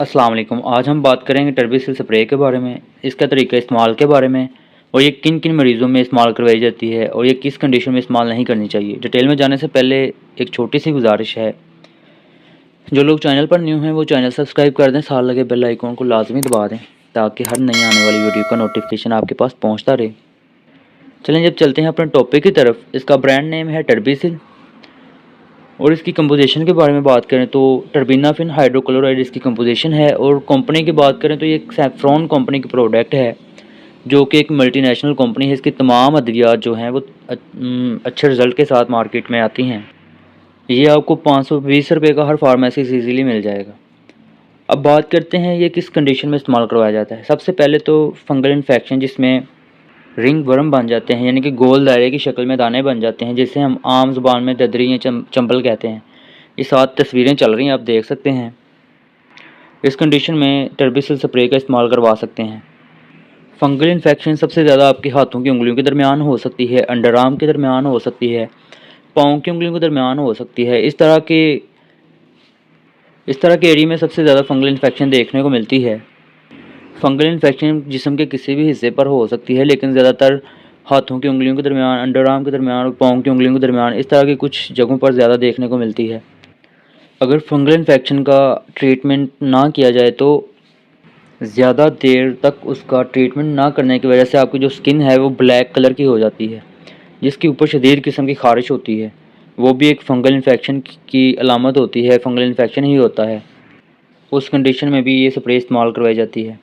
अस्सलाम वालेकुम। आज हम बात करेंगे टर्बीसिल स्प्रे के बारे में, इसका तरीका इस्तेमाल के बारे में और ये किन किन मरीज़ों में इस्तेमाल करवाई जाती है और ये किस कंडीशन में इस्तेमाल नहीं करनी चाहिए। डिटेल में जाने से पहले एक छोटी सी गुजारिश है, जो लोग चैनल पर न्यू हैं वो चैनल सब्सक्राइब कर दें, साथ लगे बेल आइकॉन को लाजमी दबा दें ताकि हर नई आने वाली वीडियो का नोटिफिकेशन आपके पास पहुँचता रहे। चलें जब चलते हैं अपने टॉपिक की तरफ। इसका ब्रांड नेम है टर्बीसिल और इसकी कंपोजिशन के बारे में बात करें तो टर्बिनाफिन हाइड्रोक्लोराइड इसकी कंपोजिशन है। और कंपनी की बात करें तो ये एक सैफ्रॉन कंपनी की प्रोडक्ट है, जो कि एक मल्टीनेशनल कंपनी है। इसकी तमाम अद्वियात जो हैं वो अच्छे रिज़ल्ट के साथ मार्केट में आती हैं। ये आपको 520 रुपये का हर फार्मेसी से ईज़िली मिल जाएगा। अब बात करते हैं ये किस कंडीशन में इस्तेमाल करवाया जाता है। सबसे पहले तो फंगल इन्फेक्शन, जिसमें रिंग वर्म बन जाते हैं, यानी कि गोल दायरे की शक्ल में दाने बन जाते हैं, जिसे हम आम ज़ुबान में ददरी या चंबल कहते हैं। ये 7 तस्वीरें चल रही हैं, आप देख सकते हैं। इस कंडीशन में टर्बीसिल स्प्रे का इस्तेमाल करवा सकते हैं। फंगल इन्फेक्शन सबसे ज़्यादा आपके हाथों की उंगलियों के दरमियान हो सकती है, अंडर आर्म के दरमियान हो सकती है, पाँव की उंगलियों के दरमियान हो सकती है। इस तरह के एरिया में सबसे ज़्यादा फंगल इन्फेक्शन देखने को मिलती है। फंगल इन्फेक्शन जिस्म के किसी भी हिस्से पर हो सकती है, लेकिन ज़्यादातर हाथों की उंगलियों के दरमियान, अंडर आर्म के दरमियान और पाँव की उंगलियों के दरमियान, इस तरह की कुछ जगहों पर ज़्यादा देखने को मिलती है। अगर फंगल इन्फेक्शन का ट्रीटमेंट ना किया जाए तो ज़्यादा देर तक उसका ट्रीटमेंट ना करने की वजह से आपकी जो स्किन है वो ब्लैक कलर की हो जाती है, जिसके ऊपर शदीद किस्म की ख़ारिश होती है। वो भी एक फंगल इन्फेक्शन की अलामत होती है, फंगल इन्फेक्शन ही होता है। उस कंडीशन में भी ये स्प्रे इस्तेमाल करवाई जाती है।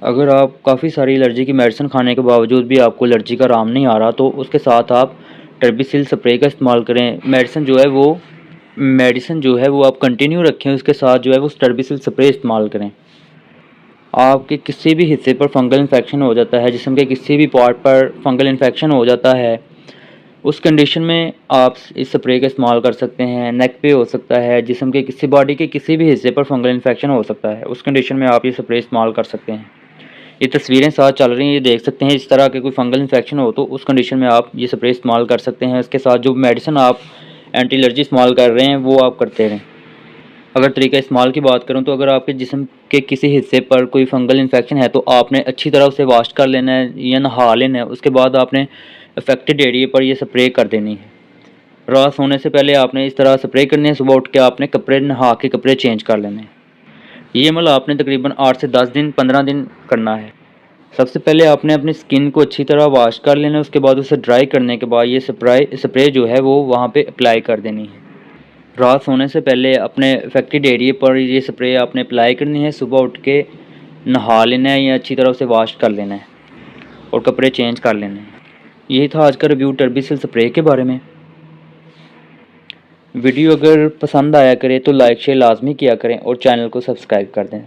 अगर आप काफ़ी सारी एलर्जी की मेडिसिन खाने के बावजूद भी आपको एलर्जी का आराम नहीं आ रहा, तो उसके साथ आप टर्बीसिल स्प्रे का इस्तेमाल करें। मेडिसिन जो है वो आप कंटिन्यू रखें, उसके साथ जो है वो टर्बीसिल स्प्रे इस्तेमाल करें। आपके किसी भी हिस्से पर फंगल इन्फेक्शन हो जाता है, जिस्म के किसी भी पार्ट पर फंगल इन्फेक्शन हो जाता है, उस कंडीशन में आप इस स्प्रे का इस्तेमाल कर सकते हैं। नेक पे हो सकता है, जिस्म के बॉडी के किसी भी हिस्से पर फंगल इन्फेक्शन हो सकता है, उस कंडीशन में आप ये स्प्रे इस्तेमाल कर सकते हैं। ये तस्वीरें साथ चल रही हैं, ये देख सकते हैं। इस तरह के कोई फंगल इन्फेक्शन हो तो उस कंडीशन में आप ये स्प्रे इस्तेमाल कर सकते हैं। इसके साथ जो मेडिसिन आप एंटी एलर्जी इस्तेमाल कर रहे हैं वो आप करते रहें। अगर तरीका इस्तेमाल की बात करूं तो अगर आपके जिस्म के किसी हिस्से पर कोई फंगल इन्फेक्शन है तो आपने अच्छी तरह उसे वॉश कर लेना है या नहा लेना है। उसके बाद आपने अफेक्टेड एरिया पर यह स्प्रे कर देनी है। रात सोने से पहले आपने इस तरह स्प्रे करनी है। सुबह उठ के आपने कपड़े नहा के कपड़े चेंज कर लेने हैं। ये अमल आपने तकरीबन 8 से 10 दिन 15 दिन करना है। सबसे पहले आपने अपनी स्किन को अच्छी तरह वॉश कर लेना है। उसके बाद उसे ड्राई करने के बाद ये स्प्रे जो है वो वहाँ पे अप्लाई कर देनी है। रात सोने से पहले अपने अफेक्टेड एरिया पर ये स्प्रे आपने अप्लाई करनी है। सुबह उठ के नहा लेना है या अच्छी तरह उसे वॉश कर लेना है और कपड़े चेंज कर लेने हैं। यही था आज का रिव्यू टर्बीसिल स्प्रे के बारे में। वीडियो अगर पसंद आया करे तो लाइक शेयर लाजमी किया करें और चैनल को सब्सक्राइब कर दें।